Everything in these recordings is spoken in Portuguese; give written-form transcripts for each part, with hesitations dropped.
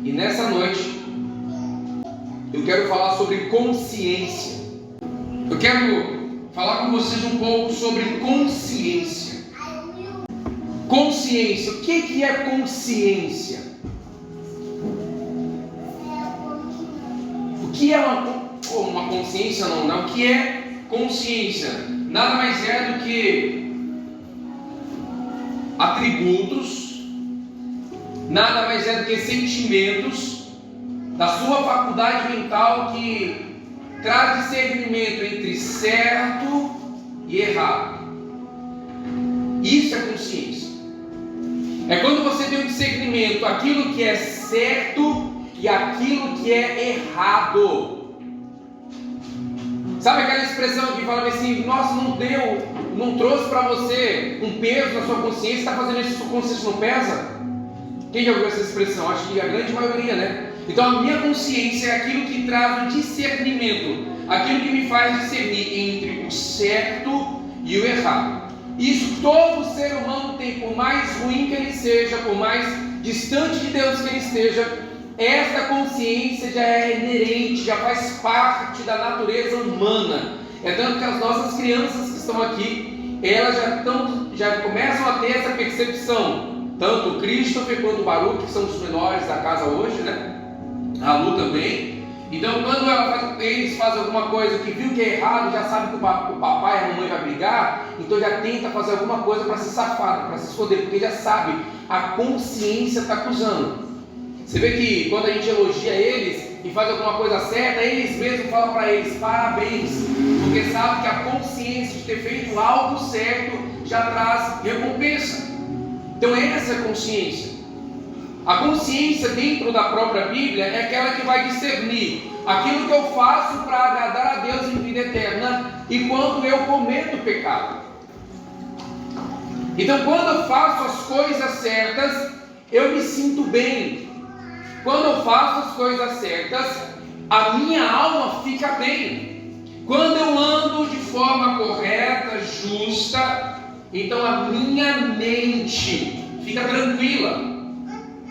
E nessa noite eu quero falar sobre consciência. Eu quero falar com vocês um pouco sobre consciência. Consciência, o que é consciência? O que é uma consciência? Não. O que é consciência? Nada mais é do que atributos, nada mais é do que sentimentos da sua faculdade mental que traz discernimento entre certo e errado. Isso é consciência. É quando você tem um discernimento, aquilo que é certo e aquilo que é errado. Sabe aquela expressão que fala assim: nossa, não trouxe para você um peso na sua consciência, está fazendo isso, sua consciência não pesa? Quem já ouviu essa expressão? Acho que a grande maioria, né? Então a minha consciência é aquilo que traz o discernimento, aquilo que me faz discernir entre o certo e o errado. Isso todo ser humano tem, por mais ruim que ele seja, por mais distante de Deus que ele esteja, esta consciência já é inerente, já faz parte da natureza humana. É tanto que as nossas crianças que estão aqui, elas já começam a ter essa percepção. Tanto o Christopher quanto o Baruch, que são os menores da casa hoje, né? A Lu também. Então quando eles fazem alguma coisa que viu que é errado, já sabe que o papai e a mamãe vai brigar, então já tenta fazer alguma coisa para se safar, para se esconder, porque já sabe, a consciência está acusando. Você vê que quando a gente elogia eles e faz alguma coisa certa, eles mesmos falam para eles parabéns, porque sabe que a consciência de ter feito algo certo já traz recompensa. Então essa é a consciência. A consciência dentro da própria Bíblia é aquela que vai discernir aquilo que eu faço para agradar a Deus em vida eterna e quando eu cometo pecado. Então quando eu faço as coisas certas, eu me sinto bem. Quando eu faço as coisas certas, a minha alma fica bem. Quando eu ando de forma correta, justa, então a minha mente fica tranquila.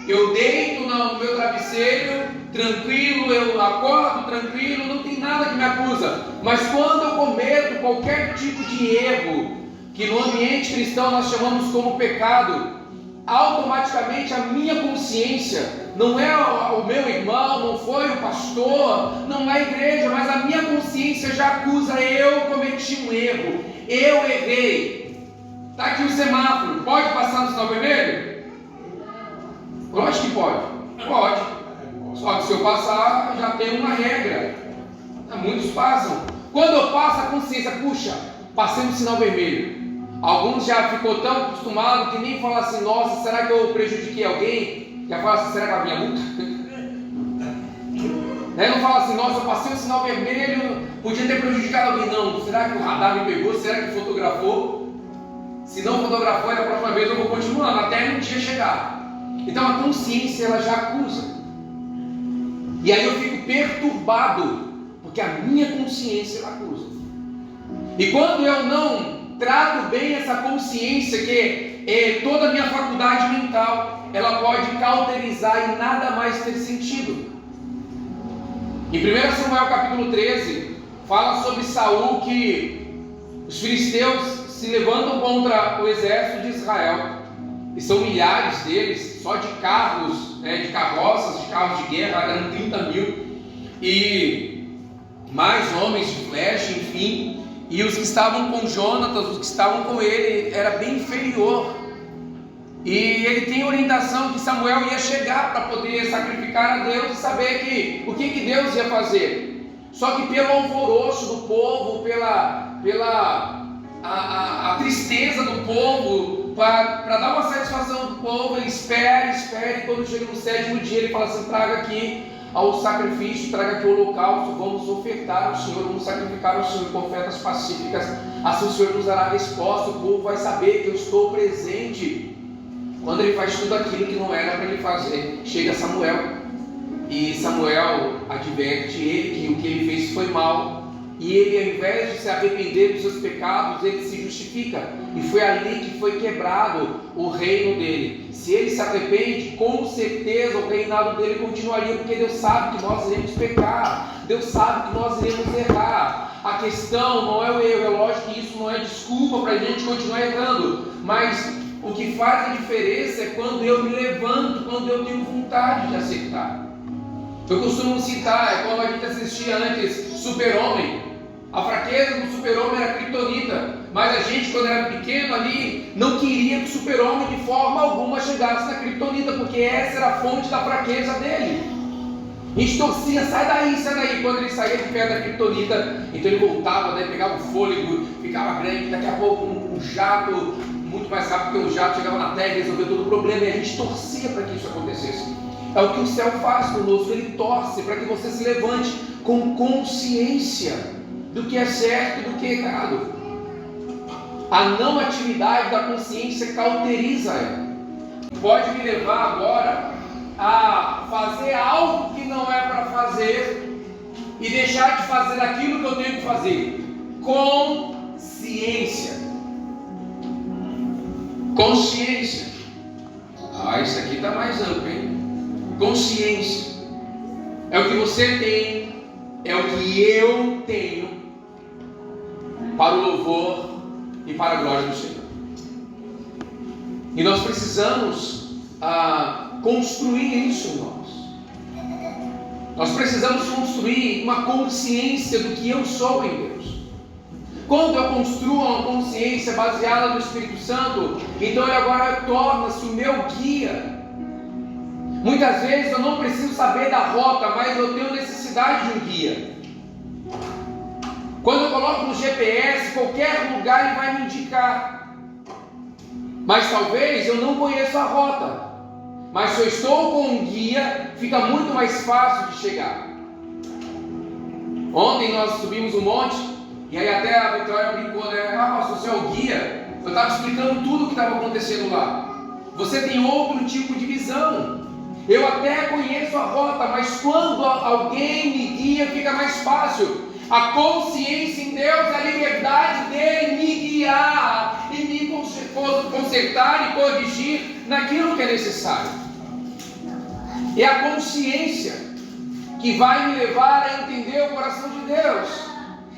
Eu deito no meu travesseiro tranquilo, eu acordo tranquilo, não tem nada que me acusa. Mas quando eu cometo qualquer tipo de erro, que no ambiente cristão nós chamamos como pecado, automaticamente a minha consciência, não é o meu irmão, não foi o pastor, não é a igreja, mas a minha consciência já acusa: eu cometi um erro, eu errei. Está aqui o semáforo, pode passar no sinal vermelho? Lógico que pode. Só que se eu passar, já tem uma regra. Muitos passam. Quando eu passo, a consciência, puxa, passei no sinal vermelho. Alguns já ficou tão acostumados que nem falam assim: nossa, será que eu prejudiquei alguém? Já fala assim: será que vai vir a multa? Não fala assim: nossa, eu passei o sinal vermelho, podia ter prejudicado alguém. Não, será que o radar me pegou? Será que fotografou? Se não fotografou, da próxima vez eu vou continuar até um dia chegar. Então a consciência, ela já acusa. E aí eu fico perturbado, porque a minha consciência, ela acusa. E quando eu não trato bem essa consciência, que é toda a minha faculdade mental, ela pode cauterizar e nada mais ter sentido. Em 1 Samuel capítulo 13, fala sobre Saul, que os filisteus se levantam contra o exército de Israel, e são milhares deles, só de carros, de carroças, de carros de guerra, eram 30 mil, e mais homens de flecha, enfim. E os que estavam com Jonatas, os que estavam com ele, era bem inferior. E ele tem orientação que Samuel ia chegar para poder sacrificar a Deus e saber o que Deus ia fazer. Só que pelo alvoroço do povo, pela tristeza do povo, para dar uma satisfação do povo, ele espera, e quando chega no 7º dia, ele fala assim: traga aqui ao sacrifício, traga aqui o holocausto, vamos ofertar ao Senhor, vamos sacrificar ao Senhor com ofertas pacíficas, assim o Senhor nos dará a resposta, o povo vai saber que eu estou presente. Quando ele faz tudo aquilo que não era para ele fazer, chega Samuel, e Samuel adverte ele que o que ele fez foi mal, e ele, ao invés de se arrepender dos seus pecados, ele se justifica. E foi ali que foi quebrado o reino dele. Se ele se arrepende, com certeza o reinado dele continuaria, porque Deus sabe que nós iremos pecar, Deus sabe que nós iremos errar. A questão não é o erro, é lógico que isso não é desculpa para a gente continuar errando, mas o que faz a diferença é quando eu me levanto, quando eu tenho vontade de aceitar. Eu costumo citar, quando a gente assistia antes Super-Homem, a fraqueza do Super-Homem era Kryptonita, mas a gente, quando era pequeno ali, não queria que o Super-Homem de forma alguma chegasse na Kryptonita, porque essa era a fonte da fraqueza dele. A gente torcia, sai daí. Quando ele saía de perto da Kryptonita, então ele voltava, daí pegava o fôlego, ficava grande, daqui a pouco um jato, muito mais rápido que o jato, chegava na Terra e resolvia todo o problema, e a gente torcia para que isso acontecesse. É o que o céu faz conosco, ele torce para que você se levante com consciência do que é certo e do que é errado. A não atividade da consciência cauteriza ela. Pode me levar agora a fazer algo que não é para fazer e deixar de fazer aquilo que eu tenho que fazer. Consciência. Consciência. Isso aqui está mais amplo, hein? Consciência. É o que você tem, é o que eu tenho, para o louvor e para a glória do Senhor. E nós precisamos construir isso em nós. Nós precisamos construir uma consciência do que eu sou em Deus. Quando eu construo uma consciência baseada no Espírito Santo, então ele agora torna-se o meu guia. Muitas vezes eu não preciso saber da rota, mas eu tenho necessidade de um guia. Quando eu coloco no GPS, qualquer lugar ele vai me indicar. Mas talvez eu não conheça a rota. Mas se eu estou com um guia, fica muito mais fácil de chegar. Ontem nós subimos um monte, e aí até a Vitória brincou, né? Pastor, você é o guia? Eu estava explicando tudo o que estava acontecendo lá. Você tem outro tipo de visão. Eu até conheço a rota, mas quando alguém me guia, fica mais fácil. A consciência em Deus é a liberdade dele me guiar e me consertar e corrigir naquilo que é necessário. É a consciência que vai me levar a entender o coração de Deus.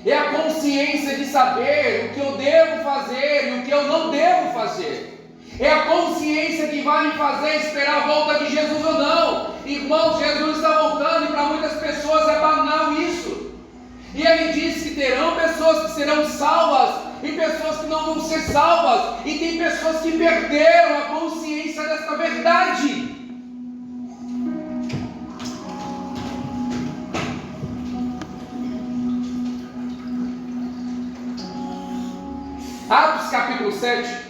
É a consciência de saber o que eu devo fazer e o que eu não devo fazer. É a consciência que vai me fazer esperar a volta de Jesus ou não. Irmãos, Jesus está voltando e para muitas pessoas é banal isso. E ele diz que terão pessoas que serão salvas e pessoas que não vão ser salvas. E tem pessoas que perderam a consciência desta verdade. Atos capítulo 7.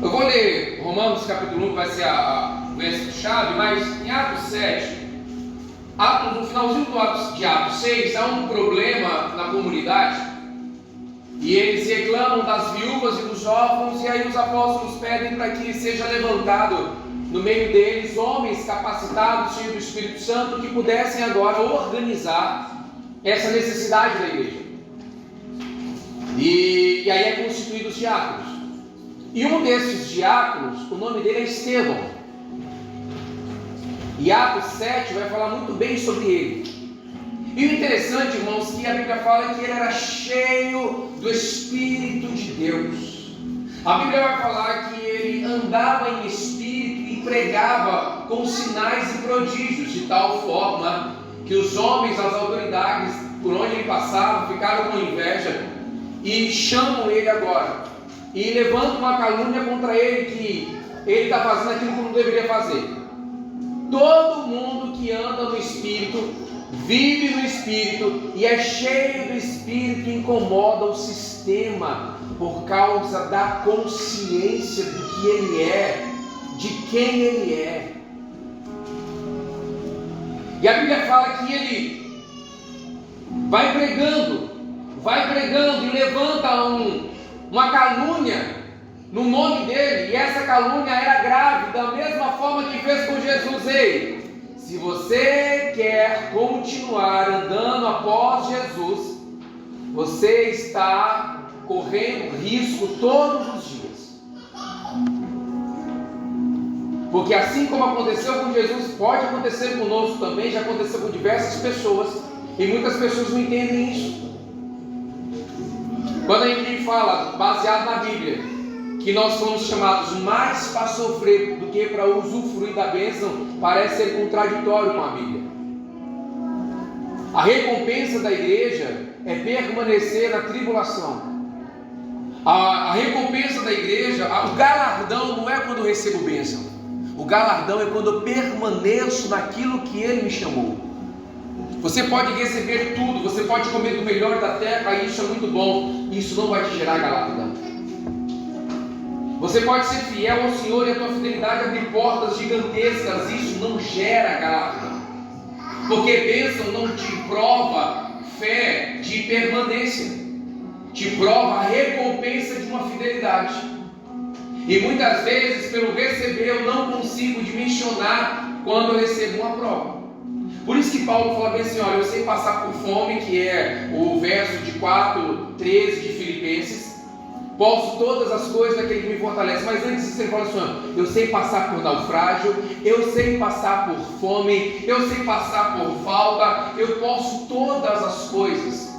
Eu vou ler Romanos capítulo 1, vai ser o verso-chave, mas em Atos 7, no finalzinho de Atos 6, há um problema na comunidade, e eles reclamam das viúvas e dos órfãos, e aí os apóstolos pedem para que seja levantado no meio deles homens capacitados, cheios do Espírito Santo, que pudessem agora organizar essa necessidade da igreja. E aí é constituído os diáconos. E um desses diáconos, o nome dele é Estevão. E Atos 7 vai falar muito bem sobre ele. E o interessante, irmãos, que a Bíblia fala que ele era cheio do Espírito de Deus. A Bíblia vai falar que ele andava em espírito e pregava com sinais e prodígios, de tal forma que os homens, as autoridades, por onde ele passava, ficaram com inveja e chamam ele agora. E levantam uma calúnia contra ele, que ele está fazendo aquilo que não deveria fazer. Todo mundo que anda no Espírito, vive no Espírito e é cheio do Espírito, incomoda o sistema por causa da consciência do que ele é, de quem ele é. E a Bíblia fala que ele vai pregando e levanta uma calúnia no nome dele, e essa calúnia era grave, da mesma forma que fez com Jesus. Ei, se você quer continuar andando após Jesus, você está correndo risco todos os dias. Porque assim como aconteceu com Jesus, pode acontecer conosco também, já aconteceu com diversas pessoas, e muitas pessoas não entendem isso. Quando a gente fala, baseado na Bíblia, que nós fomos chamados mais para sofrer do que para usufruir da bênção, parece ser contraditório com a Bíblia. A recompensa da igreja é permanecer na tribulação. A recompensa da igreja, o galardão não é quando eu recebo bênção. O galardão é quando eu permaneço naquilo que Ele me chamou. Você pode receber tudo, você pode comer do melhor da terra, e isso é muito bom. Isso não vai te gerar galardão. Você pode ser fiel ao Senhor e a tua fidelidade abre portas gigantescas. Isso não gera galardão. Porque bênção não te prova fé de permanência. Te prova a recompensa de uma fidelidade. E muitas vezes, pelo receber, eu não consigo dimensionar quando eu recebo uma prova. Por isso que Paulo fala bem assim, olha, eu sei passar por fome, que é o verso de 4:13 de Filipenses. Posso todas as coisas daquele que me fortalece. Mas antes disso ele fala assim, olha, eu sei passar por naufrágio, eu sei passar por fome, eu sei passar por falta, eu posso todas as coisas.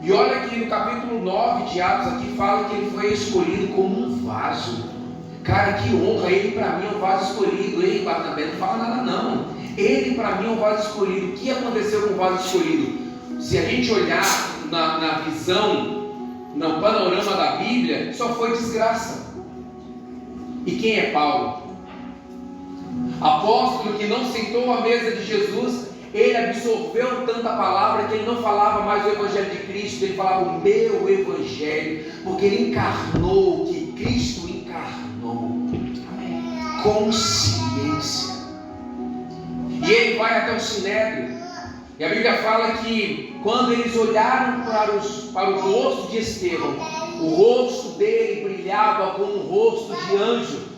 E olha aqui no capítulo 9 de Atos, aqui fala que ele foi escolhido como um vaso. Cara, que honra, ele para mim é um vaso escolhido. Ei, Barnabé, não fala nada não. Ele para mim é um vaso escolhido. O que aconteceu com o vaso escolhido? Se a gente olhar na visão, no panorama da Bíblia, só foi desgraça. E quem é Paulo? Apóstolo que não sentou à mesa de Jesus. Ele absorveu tanta palavra que ele não falava mais o Evangelho de Cristo, ele falava o meu Evangelho, porque ele encarnou o que Cristo encarnou. Amém. Consciência. E ele vai até o Sinédrio, e a Bíblia fala que quando eles olharam para o rosto de Estevão, o rosto dele brilhava como um rosto de anjo.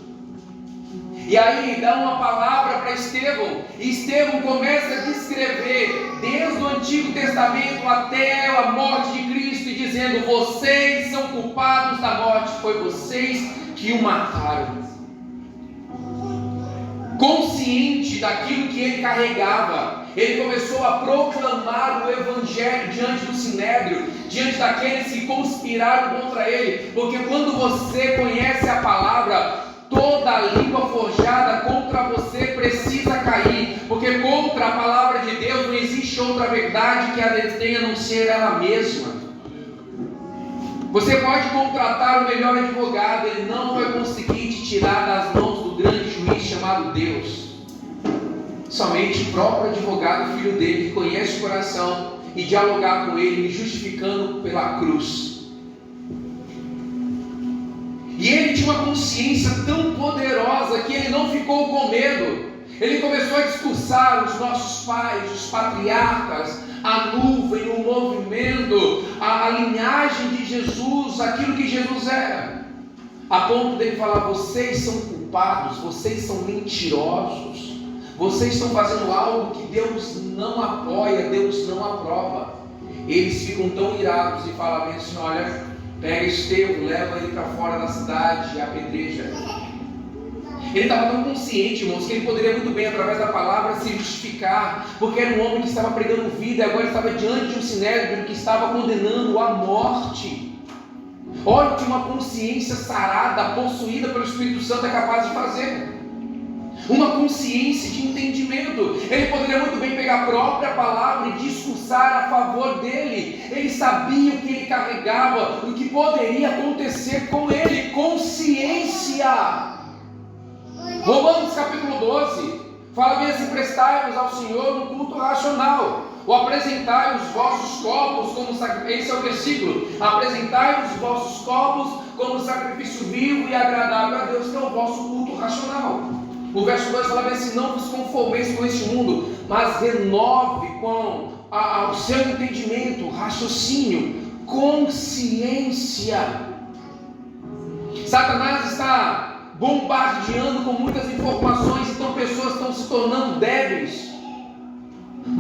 E aí dá uma palavra para Estevão, e Estevão começa a descrever desde o Antigo Testamento até a morte de Cristo, e dizendo, vocês são culpados da morte, foi vocês que o mataram. Consciente daquilo que ele carregava, ele começou a proclamar o Evangelho diante do Sinédrio, diante daqueles que conspiraram contra ele, porque quando você conhece a palavra, toda a língua forjada contra você precisa cair, porque contra a palavra de Deus não existe outra verdade que a detenha a não ser ela mesma. Você pode contratar o melhor advogado, ele não vai conseguir te tirar das mãos do grande juiz chamado Deus. Somente o próprio advogado, filho dele, que conhece o coração, e dialogar com ele, me justificando pela cruz. E ele tinha uma consciência tão poderosa que ele não ficou com medo. Ele começou a discursar os nossos pais, os patriarcas, a nuvem, o movimento, a linhagem de Jesus, aquilo que Jesus era. A ponto dele falar, vocês são culpados, vocês são mentirosos, vocês estão fazendo algo que Deus não apoia, Deus não aprova. Eles ficam tão irados e falam bem assim, olha, pega Estevão, leva ele para fora da cidade e apedreja. Ele estava tão consciente, irmãos, que ele poderia muito bem, através da palavra, se justificar, porque era um homem que estava pregando vida, e agora estava diante de um sinédrio que estava condenando à morte. Olha o que uma consciência sarada, possuída pelo Espírito Santo é capaz de fazer. Uma consciência de entendimento. Ele poderia muito bem pegar a própria palavra e discursar a favor dele. Ele sabia o que ele carregava, o que poderia acontecer com ele. Consciência. Romanos capítulo 12 fala bem assim, prestai-vos ao Senhor no culto racional, ou apresentai os vossos corpos como sacrifício. Esse é o versículo. Apresentai os vossos corpos como sacrifício vivo e agradável a Deus, que é o vosso culto racional. O verso 2 fala bem assim, não vos conformeis com este mundo, mas renove com o seu entendimento, raciocínio, consciência. Satanás está bombardeando com muitas informações, então pessoas estão se tornando débeis.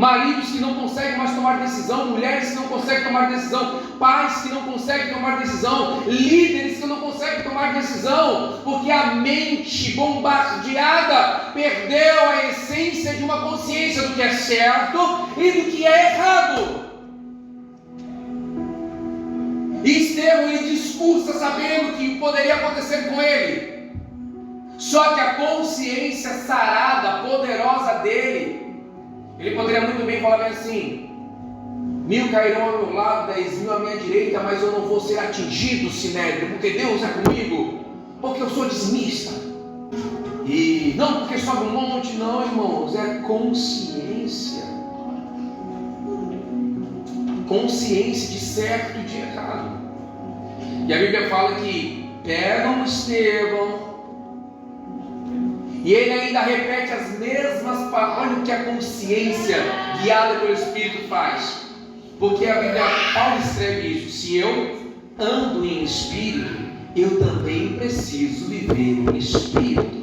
maridos que não conseguem mais tomar decisão, mulheres que não conseguem tomar decisão, pais que não conseguem tomar decisão, líderes que não conseguem tomar decisão, porque a mente bombardeada perdeu a essência de uma consciência do que é certo e do que é errado. E Estevão, ele discursa sabendo que poderia acontecer com ele. Só que a consciência sarada, poderosa dele, ele poderia muito bem falar bem assim: 1000 cairão ao meu lado, 10.000 à minha direita, mas eu não vou ser atingido, Sinédrio, porque Deus é comigo, porque eu sou dizimista. E não porque sobe um monte, não, irmãos, é consciência. Consciência de certo e de errado. E a Bíblia fala que pegam Estevão, e ele ainda repete as mesmas palavras. Olha o que a consciência guiada pelo Espírito faz. Porque a Bíblia, Paulo escreve isso: se eu ando em Espírito, eu também preciso viver em Espírito.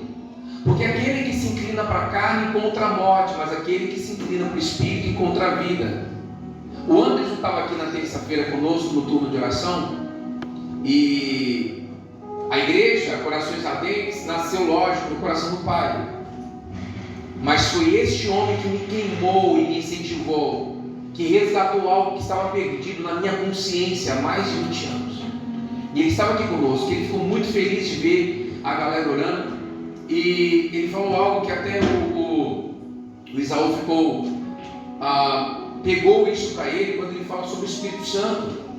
Porque aquele que se inclina para a carne encontra a morte, mas aquele que se inclina para o Espírito encontra a vida. O Anderson estava aqui na terça-feira conosco no turno de oração, e a igreja Corações Ardentes nasceu, lógico, no coração do Pai. Mas foi este homem que me queimou e me incentivou, que resgatou algo que estava perdido na minha consciência há mais de 20 anos. E ele estava aqui conosco, ele ficou muito feliz de ver a galera orando. E ele falou algo que até o Isaú pegou isso para ele quando ele fala sobre o Espírito Santo.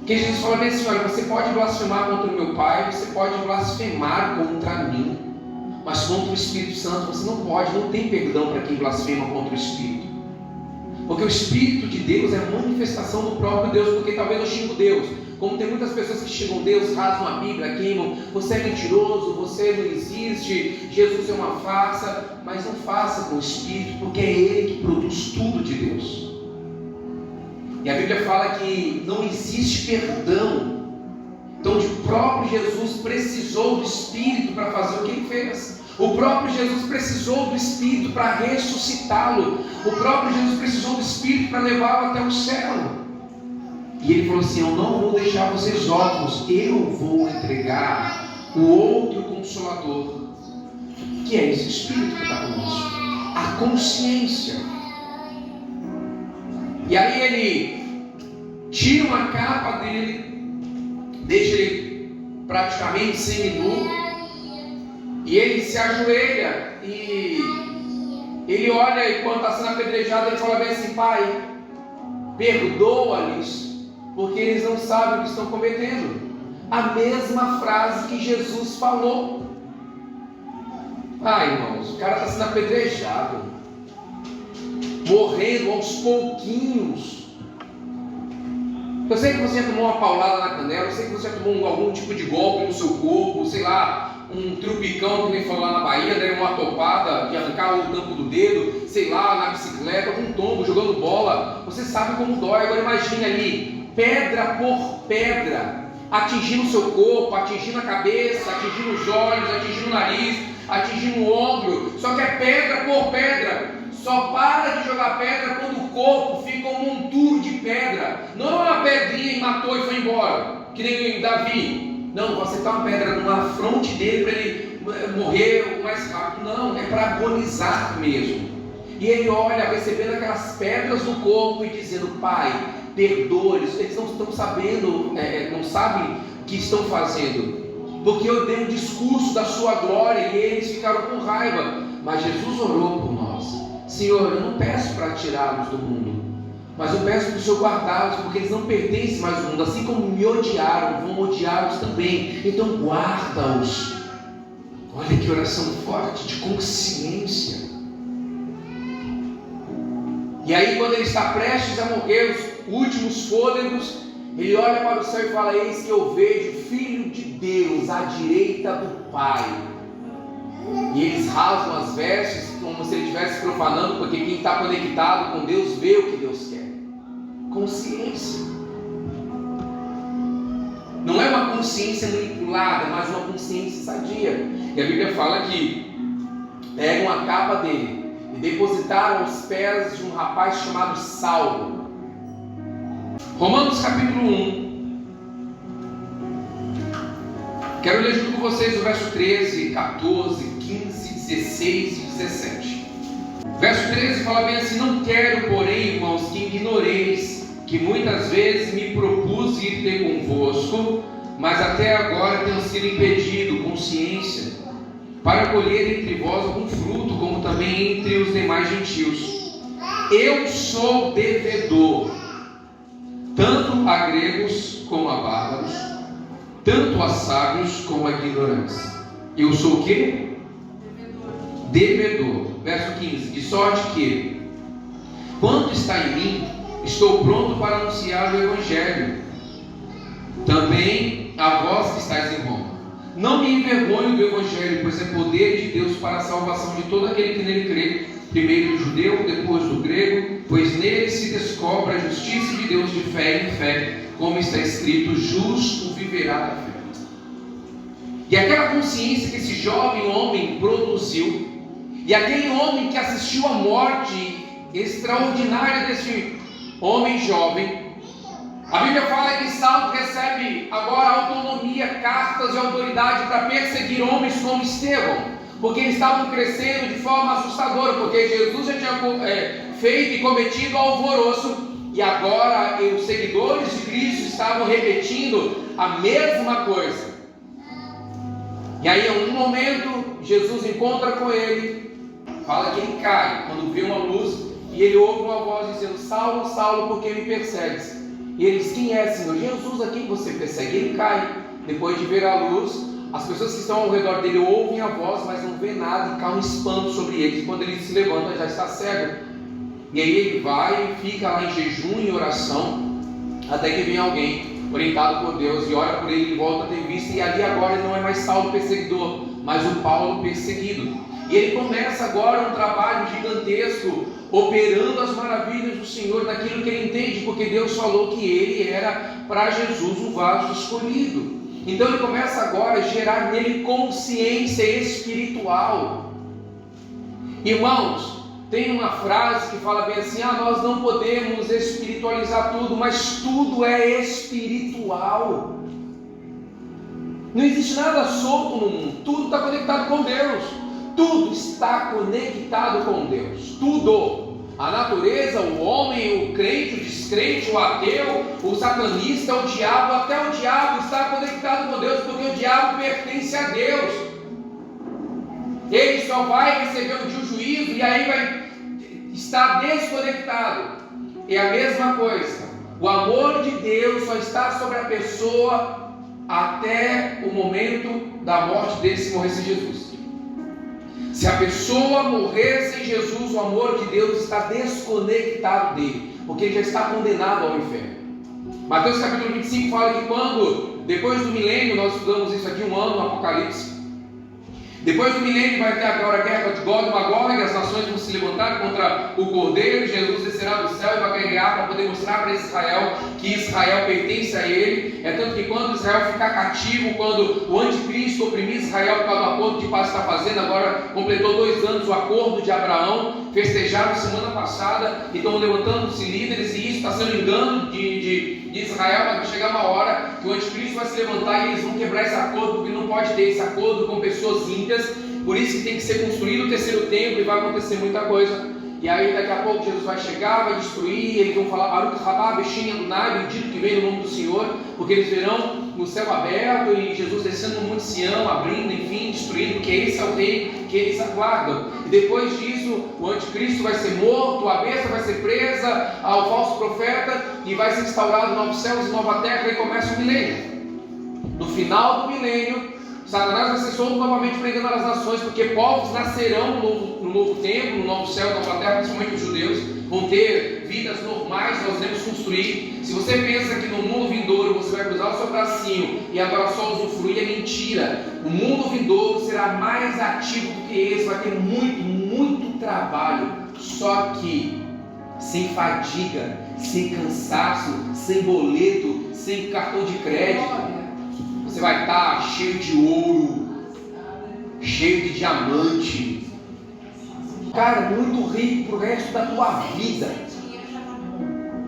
Que Jesus fala bem assim: olha, você pode blasfemar contra o meu Pai, você pode blasfemar contra mim, mas contra o Espírito Santo você não pode, não tem perdão para quem blasfema contra o Espírito. Porque o Espírito de Deus é a manifestação do próprio Deus. Porque talvez eu xingo Deus, como tem muitas pessoas que xingam Deus, rasgam a Bíblia, queimam: você é mentiroso, você não existe, Jesus é uma farsa. Mas não faça com o Espírito, porque é Ele que produz tudo de Deus. E a Bíblia fala que não existe perdão. Então o próprio Jesus precisou do Espírito para fazer o que Ele fez. O próprio Jesus precisou do Espírito para ressuscitá-lo. O próprio Jesus precisou do Espírito para levá-lo até o céu. E Ele falou assim: eu não vou deixar vocês órfãos, eu vou entregar o outro Consolador, que é esse Espírito que está conosco, a consciência. E aí ele tira uma capa dele, deixa ele praticamente seminu, e ele se ajoelha e ele olha, enquanto está sendo apedrejado, ele fala bem assim: Pai, perdoa-lhes, porque eles não sabem o que estão cometendo. A mesma frase que Jesus falou. Irmãos, o cara está sendo apedrejado, morrendo aos pouquinhos. Eu sei que você já tomou uma paulada na canela, eu sei que você já tomou algum tipo de golpe no seu corpo, sei lá, um trupicão, que nem falou lá na Bahia, né? Uma topada que arrancava o tampo do dedo, sei lá, na bicicleta, algum tombo, jogando bola. Você sabe como dói. Agora imagine ali, pedra por pedra, atingindo o seu corpo, atingindo a cabeça, atingindo os olhos, atingindo o nariz, atingindo o ombro. Só que é pedra por pedra. Só para de jogar pedra quando o corpo fica um monturo de pedra. Não é uma pedrinha e matou e foi embora, que nem Davi. Não, você tá uma pedra na fronte dele para ele morrer o mais rápido. Não, é para agonizar mesmo. E ele olha, recebendo aquelas pedras no corpo e dizendo: Pai, perdoa-lhes. Eles não estão sabendo, não sabem o que estão fazendo, porque eu dei um discurso da sua glória e eles ficaram com raiva. Mas Jesus orou por nós: Senhor, eu não peço para tirá-los do mundo, mas eu peço para o Senhor guardá-los, porque eles não pertencem mais ao mundo. Assim como me odiaram, vão odiá-los também. Então guarda-os. Olha que oração forte, de consciência. E aí, quando ele está prestes a morrer, os últimos fôlegos, ele olha para o céu e fala: eis que eu vejo o Filho de Deus à direita do Pai. E eles rasgam as vestes, como se ele estivesse profanando, porque quem está conectado com Deus vê o que Deus quer. Consciência. Não é uma consciência manipulada, mas uma consciência sadia. E a Bíblia fala que pegam a capa dele e depositaram aos pés de um rapaz chamado Saulo. Romanos capítulo 1. Quero ler junto com vocês o verso 13, 14, 15, 16 e 17. Verso 13 fala bem assim: não quero, porém, irmãos, que ignoreis que muitas vezes me propus ir ter convosco, mas até agora tenho sido impedido, com ciência, para colher entre vós algum fruto, como também entre os demais gentios. Eu sou devedor, tanto a gregos como a bárbaros, tanto a sábios como a ignorantes. Eu sou o quê? Devedor. Verso 15: de sorte que, quanto está em mim, estou pronto para anunciar o Evangelho, também a vós que estáis em Roma. Não me envergonho do Evangelho, pois é poder de Deus para a salvação de todo aquele que nele crê, primeiro do judeu, depois do grego, pois nele se descobre a justiça de Deus de fé em fé, como está escrito: justo viverá da fé. E aquela consciência que esse jovem homem produziu, e aquele homem que assistiu à morte extraordinária desse homem jovem, a Bíblia fala que Saulo recebe agora autonomia, cartas e autoridade para perseguir homens como Estevão, porque eles estavam crescendo de forma assustadora, porque Jesus já tinha feito e cometido alvoroço, e agora os seguidores de Cristo estavam repetindo a mesma coisa. E aí, em um momento, Jesus encontra com ele, fala que ele cai quando vê uma luz, e ele ouve uma voz dizendo: Saulo, Saulo, por que me persegues? E ele diz: quem é, Senhor? Jesus, a quem você persegue? Ele cai. Depois de ver a luz, as pessoas que estão ao redor dele ouvem a voz, mas não vê nada, e cai um espanto sobre eles. E quando ele se levanta, já está cego. E aí ele vai e fica lá em jejum e oração, até que vem alguém orientado por Deus e ora por ele, ele volta a ter vista, e ali agora ele não é mais Saulo perseguidor, mas o Paulo perseguido. E ele começa agora um trabalho gigantesco, operando as maravilhas do Senhor naquilo que ele entende, porque Deus falou que ele era para Jesus um vaso escolhido. Então ele começa agora a gerar nele consciência espiritual. Irmãos, tem uma frase que fala bem assim: nós não podemos espiritualizar tudo, mas tudo é espiritual. Não existe nada solto no mundo, tudo está conectado com Deus. Tudo está conectado com Deus, tudo. A natureza, o homem, o crente, o descrente, o ateu, o satanista, o diabo, até o diabo está conectado com Deus, porque o diabo pertence a Deus. Ele só vai receber um dia o juízo e aí vai estar desconectado. É a mesma coisa. O amor de Deus só está sobre a pessoa até o momento da morte dele, se morrer sem Jesus. Se a pessoa morrer sem Jesus, o amor de Deus está desconectado dele, porque ele já está condenado ao inferno. Mateus capítulo 25 fala que quando, depois do milênio, nós estudamos isso aqui um ano no Apocalipse, depois do milênio vai ter agora a guerra de Gog e Magog, as nações vão se levantar contra o Cordeiro, Jesus descerá do céu e vai guerrear para poder mostrar para Israel que Israel pertence a ele. É tanto que quando Israel ficar cativo, quando o anticristo oprimir Israel por causa do acordo de paz que está fazendo, agora completou 2 anos o acordo de Abraão, festejaram semana passada, e estão levantando-se líderes, e isso está sendo engano de Israel, mas vai chegar uma hora que o anticristo vai se levantar e eles vão quebrar esse acordo, porque não pode ter esse acordo com pessoas ímpias. Por isso que tem que ser construído o terceiro templo, e vai acontecer muita coisa. E aí daqui a pouco Jesus vai chegar, vai destruir, e eles vão falar: Baruch Rabá, Bexim, Adonai, bendito que vem no nome do Senhor, porque eles verão no céu aberto e Jesus descendo no Monte Sião, abrindo, enfim, destruindo, porque esse é o rei que eles aguardam. E depois disso, o anticristo vai ser morto, a besta vai ser presa ao falso profeta, e vai ser instaurado novos céus e nova terra, e começa o milênio. No final do milênio, Satanás vai ser solto novamente para enganar as nações, porque povos nascerão no novo templo, no novo céu, na nova terra, principalmente os judeus, vão ter vidas normais, nós devemos construir. Se você pensa que no mundo vindouro você vai cruzar o seu bracinho e agora só usufruir, é mentira. O mundo vindouro será mais ativo do que esse, vai ter muito trabalho, só que sem fadiga, sem cansaço, sem boleto, sem cartão de crédito. Você vai estar cheio de ouro, cheio de diamante, cara, muito rico pro resto da tua vida.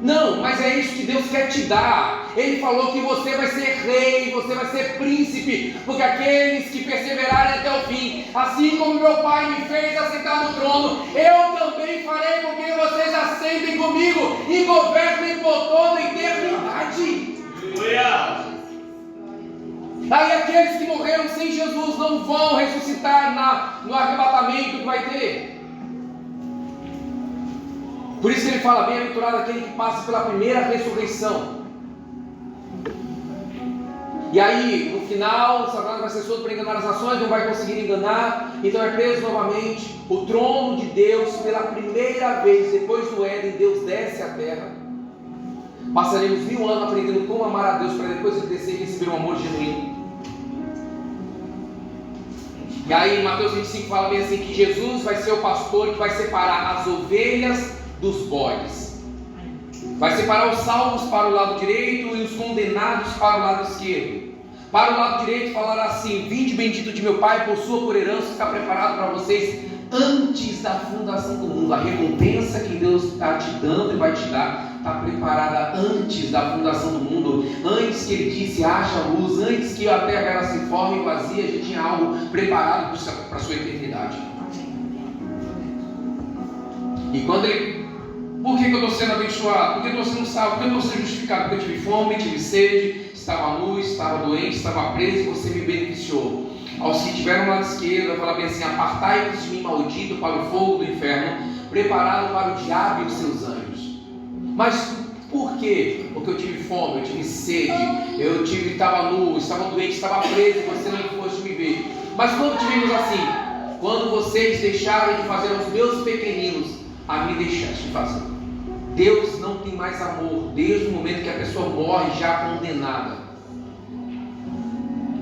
Não, mas é isso que Deus quer te dar. Ele falou que você vai ser rei, você vai ser príncipe, porque aqueles que perseverarem até o fim, assim como meu Pai me fez assentar no trono, eu também farei com que vocês assentem comigo e governem por toda a eternidade. Aí aqueles que morreram sem Jesus não vão ressuscitar no arrebatamento que vai ter. Por isso ele fala, bem-aventurado aquele que passa pela primeira ressurreição. E aí, no final, Satanás vai ser solto para enganar as nações, não vai conseguir enganar, então é preso novamente. O trono de Deus, pela primeira vez, depois do Éden, Deus desce à terra. Passaremos 1000 anos aprendendo como amar a Deus, para depois ele descer e receber um amor genuíno. E aí, em Mateus 25 fala bem assim, que Jesus vai ser o pastor que vai separar as ovelhas dos bodes. Vai separar os salvos para o lado direito e os condenados para o lado esquerdo. Para o lado direito falará assim: vinde bendito de meu Pai, possua por herança, está preparado para vocês antes da fundação do mundo. A recompensa que Deus está te dando e vai te dar está preparada antes da fundação do mundo. Antes que Ele disse haja luz, antes que a terra era sem forma e vazia, já tinha algo preparado para a sua eternidade. E quando Ele... Por que eu estou sendo abençoado? Por que eu estou sendo salvo? Por que eu estou sendo justificado? Porque eu tive fome, tive sede, estava nu, estava doente, estava preso e você me beneficiou. Aos que tiveram lado esquerdo, vai falar bem assim: apartai-vos de mim, maldito, para o fogo do inferno, preparado para o diabo e os seus anjos. Mas por quê? Porque eu tive fome, eu tive sede, estava nu, estava doente, estava preso e você não fosse me ver. Mas quando tivemos assim? Quando vocês deixaram de fazer aos meus pequeninos, a mim deixaste de fazer. Deus não tem mais amor desde o momento que a pessoa morre já condenada.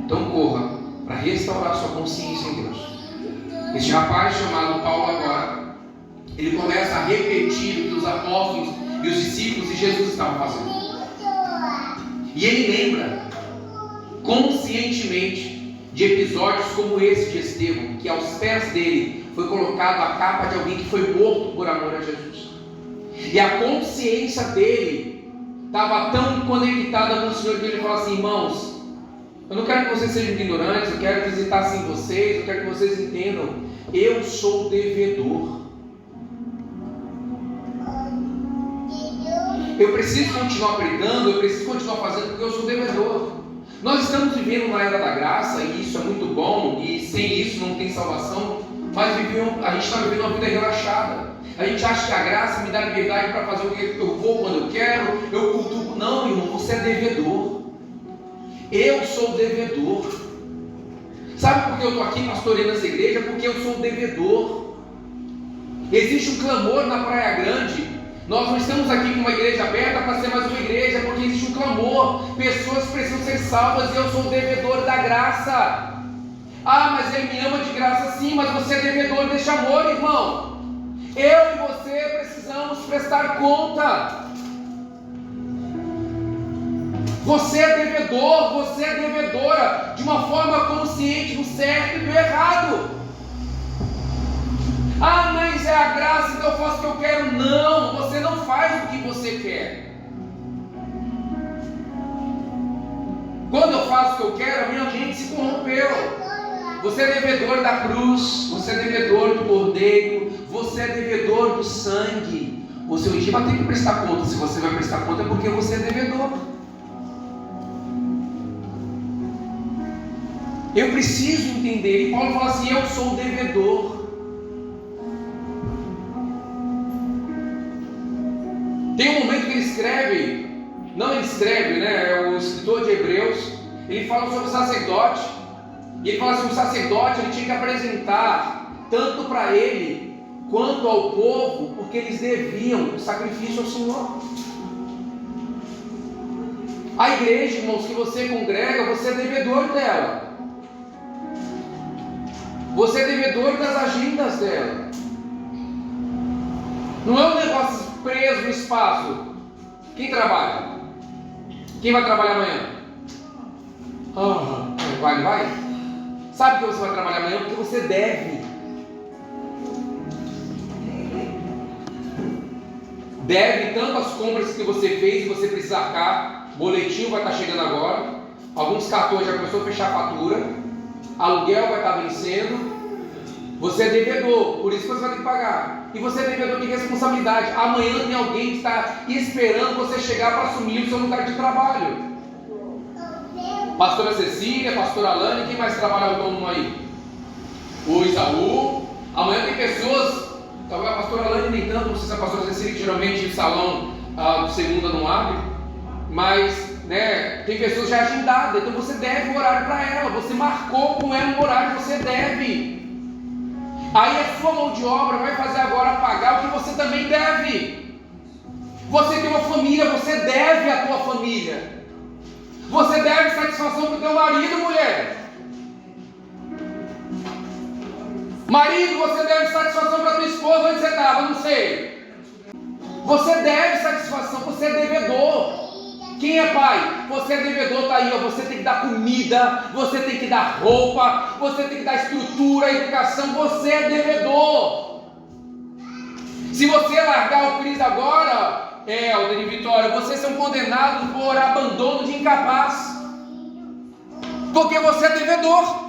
Então corra para restaurar sua consciência em Deus. Este rapaz chamado Paulo agora, ele começa a repetir o que os apóstolos e os discípulos de Jesus estavam fazendo. E ele lembra conscientemente de episódios como esse de Estevão, que aos pés dele foi colocado a capa de alguém que foi morto por amor a Jesus. E a consciência dele estava tão conectada com o Senhor que ele falou assim: irmãos, eu não quero que vocês sejam ignorantes, eu quero visitar assim vocês, eu quero que vocês entendam, eu sou devedor. Eu preciso continuar pregando, eu preciso continuar fazendo porque eu sou devedor. Nós estamos vivendo uma era da graça e isso é muito bom, e sem isso não tem salvação, mas a gente está vivendo uma vida relaxada. A gente acha que a graça me dá liberdade para fazer o que eu vou quando eu quero, eu cultuo. Não, irmão, você é devedor. Eu sou devedor. Sabe por que eu estou aqui pastoreando essa igreja? Porque eu sou devedor. Existe um clamor na Praia Grande. Nós não estamos aqui com uma igreja aberta para ser mais uma igreja, porque existe um clamor. Pessoas precisam ser salvas e eu sou devedor da graça. Ah, mas Ele me ama de graça, sim, mas você é devedor deste amor, irmão. Eu e você precisamos prestar conta. Você é devedor, você é devedora, de uma forma consciente do certo e do errado. Ah, mas é a graça, então eu faço o que eu quero. Não, você não faz o que você quer. Quando eu faço o que eu quero, a minha mente se corrompeu. Você é devedor da cruz, você é devedor do cordeiro, você é devedor do sangue. Você um dia vai ter que prestar conta. Se você vai prestar conta é porque você é devedor. Eu preciso entender. E Paulo fala assim: eu sou devedor. Tem um momento que ele escreve, não ele escreve, né? É o escritor de Hebreus. Ele fala sobre o sacerdote. E ele fala assim: o sacerdote ele tinha que apresentar tanto para ele quanto ao povo, porque eles deviam o sacrifício ao Senhor. A igreja, irmãos, que você congrega, você é devedor dela. Você é devedor das agendas dela. Não é um negócio preso no espaço. Quem trabalha? Quem vai trabalhar amanhã? Vai. Sabe que você vai trabalhar amanhã? Porque você deve. deve tanto as compras que você fez e você precisa arcar, boletim vai estar chegando agora, alguns cartões já começou a fechar a fatura, aluguel vai estar vencendo, você é devedor, por isso que você vai ter que pagar, e você é devedor de responsabilidade. Amanhã tem alguém que está esperando você chegar para assumir o seu lugar de trabalho. Pastora Cecília, pastora Alane, quem mais trabalha autônomo aí? O Isaú. Amanhã tem pessoas, talvez a pastora Alane nem tanto, não sei se a pastora Cecília, que geralmente o salão de segunda não abre, mas né, tem pessoas já agendadas, então você deve o horário para ela, você marcou com ela um horário, você deve. Aí a sua mão de obra vai fazer agora pagar o que você também deve. Você tem uma família, você deve à tua família. Você deve satisfação para o teu marido, mulher. Marido, você deve satisfação para a tua esposa. Onde você estava? Não sei. Você deve satisfação, você é devedor. Quem é pai? Você é devedor, está aí, ó. Você tem que dar comida, você tem que dar roupa, você tem que dar estrutura, educação, você é devedor. Se você largar o Cris agora, Alder e Vitória, vocês são condenados por abandono de incapaz, porque você é devedor.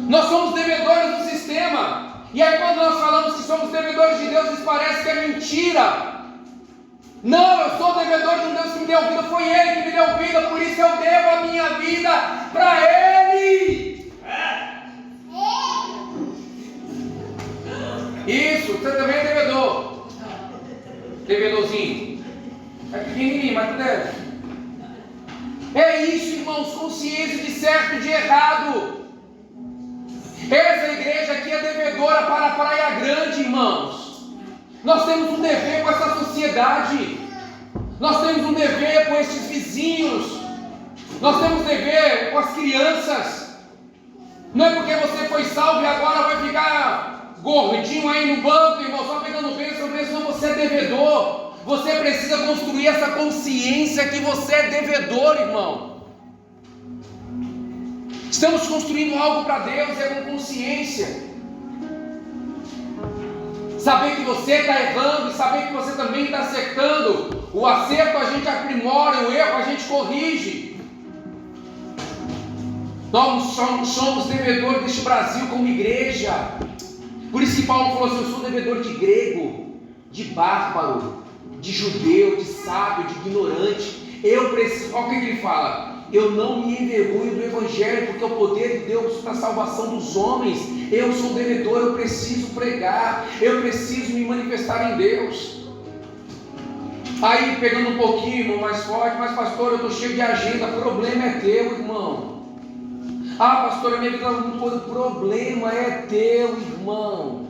Nós somos devedores do sistema, e aí quando nós falamos que somos devedores de Deus, isso parece que é mentira. Não, eu sou devedor de um Deus que me deu vida, foi Ele que me deu vida, por isso eu devo a minha vida para Ele. Isso, você também é devedor. Devedorzinho. É pequenininho, mas tu deve. É isso, irmãos, consciência de certo e de errado. Essa igreja aqui é devedora para a Praia Grande, irmãos. Nós temos um dever com essa sociedade, nós temos um dever com estes vizinhos, nós temos um dever com as crianças. Não é porque você foi salvo e agora vai ficar gordinho aí no banco, irmão, só pegando bênção, não, você é devedor. Você precisa construir essa consciência que você é devedor, irmão. Estamos construindo algo para Deus, é com consciência. Saber que você está errando e saber que você também está acertando. O acerto a gente aprimora, o erro a gente corrige. Nós somos devedores deste Brasil como igreja. Por isso que Paulo falou assim: eu sou devedor de grego, de bárbaro, de judeu, de sábio, de ignorante. Eu preciso, olha o que ele fala: eu não me envergonho do Evangelho, porque é o poder de Deus para a salvação dos homens. Eu sou devedor, eu preciso pregar, eu preciso me manifestar em Deus. Aí, pegando um pouquinho, irmão, mais forte: mas pastor, eu estou cheio de agenda. Problema é teu, irmão. Ah, pastor, a minha vida é muito coisa. Problema é teu, irmão.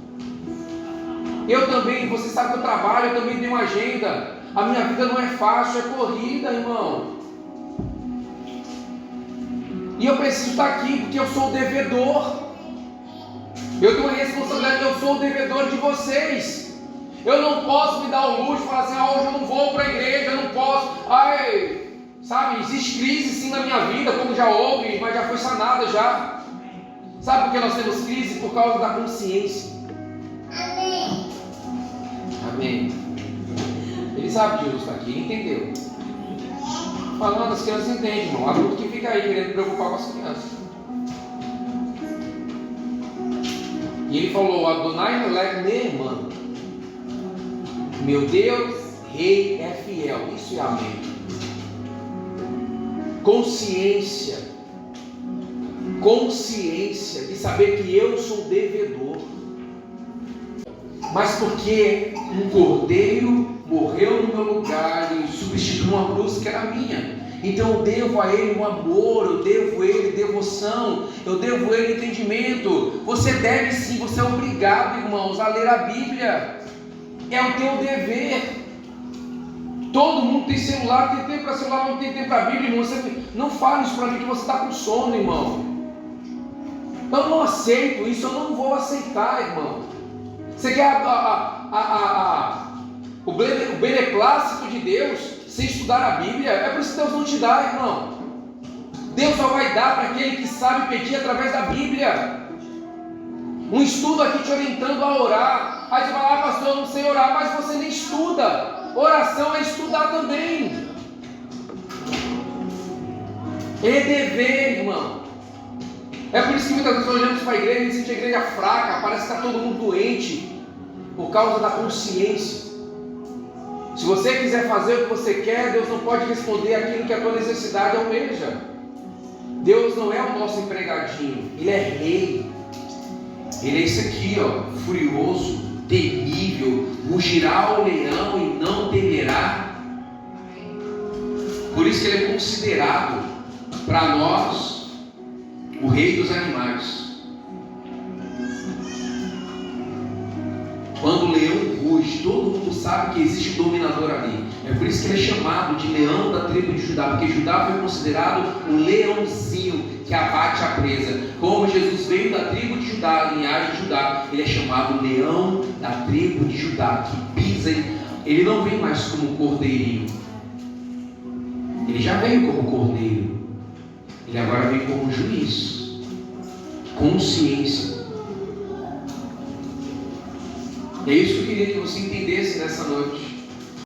Eu também, você sabe que eu trabalho, eu também tenho uma agenda. A minha vida não é fácil, é corrida, irmão. E eu preciso estar aqui porque eu sou o devedor. Eu tenho uma responsabilidade, eu sou o devedor de vocês. Eu não posso me dar o luxo de falar assim: hoje eu não vou para a igreja, eu não posso. Sabe, existe crise sim na minha vida, como já houve, mas já foi sanada já. Sabe por que nós temos crise? Por causa da consciência. Amém. Amém. Ele sabe que Jesus está aqui, ele entendeu. Falando, as crianças entendem, irmão. Adulto que fica aí querendo preocupar com as crianças. E ele falou: Adonai Melech Neeman. Meu Deus, Rei é fiel. Isso é amém. Consciência de saber que eu sou devedor. Mas porque um cordeiro morreu no meu lugar e substituiu uma cruz que era minha. Então eu devo a Ele um amor, eu devo a Ele devoção, eu devo a Ele entendimento. Você deve sim, você é obrigado, irmãos, a ler a Bíblia. É o teu dever. Todo mundo tem celular, tem tempo para celular, não tem tempo para a Bíblia, irmão. Você não fale isso para mim que você está com sono, irmão. Eu não aceito isso, eu não vou aceitar, irmão. Você quer o beneplácito de Deus sem estudar a Bíblia? É por isso que Deus não te dá, irmão. Deus só vai dar para aquele que sabe pedir através da Bíblia. Um estudo aqui te orientando a orar. Aí você fala, pastor, eu não sei orar, mas você nem estuda. Oração é estudar também. É dever, irmão. É por isso que muitas vezes olhamos para a igreja e dizemos que a igreja é fraca, parece que está todo mundo doente, por causa da consciência. Se você quiser fazer o que você quer, Deus não pode responder aquilo que a tua necessidade almeja. Deus não é o nosso empregadinho, Ele é rei. Ele é esse aqui, ó, furioso, terrível, rugirá o leão e não temerá. Por isso que Ele é considerado para nós o rei dos animais. Quando o leão ruge, todo mundo sabe que existe um dominador ali. É por isso que ele é chamado de leão da tribo de Judá, porque Judá foi considerado um leãozinho que abate a presa. Como Jesus veio da tribo de Judá, a linhagem de Judá, ele é chamado leão da tribo de Judá, que pisa. Ele não vem mais como cordeirinho. Ele já veio como cordeiro. Ele agora vem como juiz. Consciência. É isso que eu queria que você entendesse nessa noite.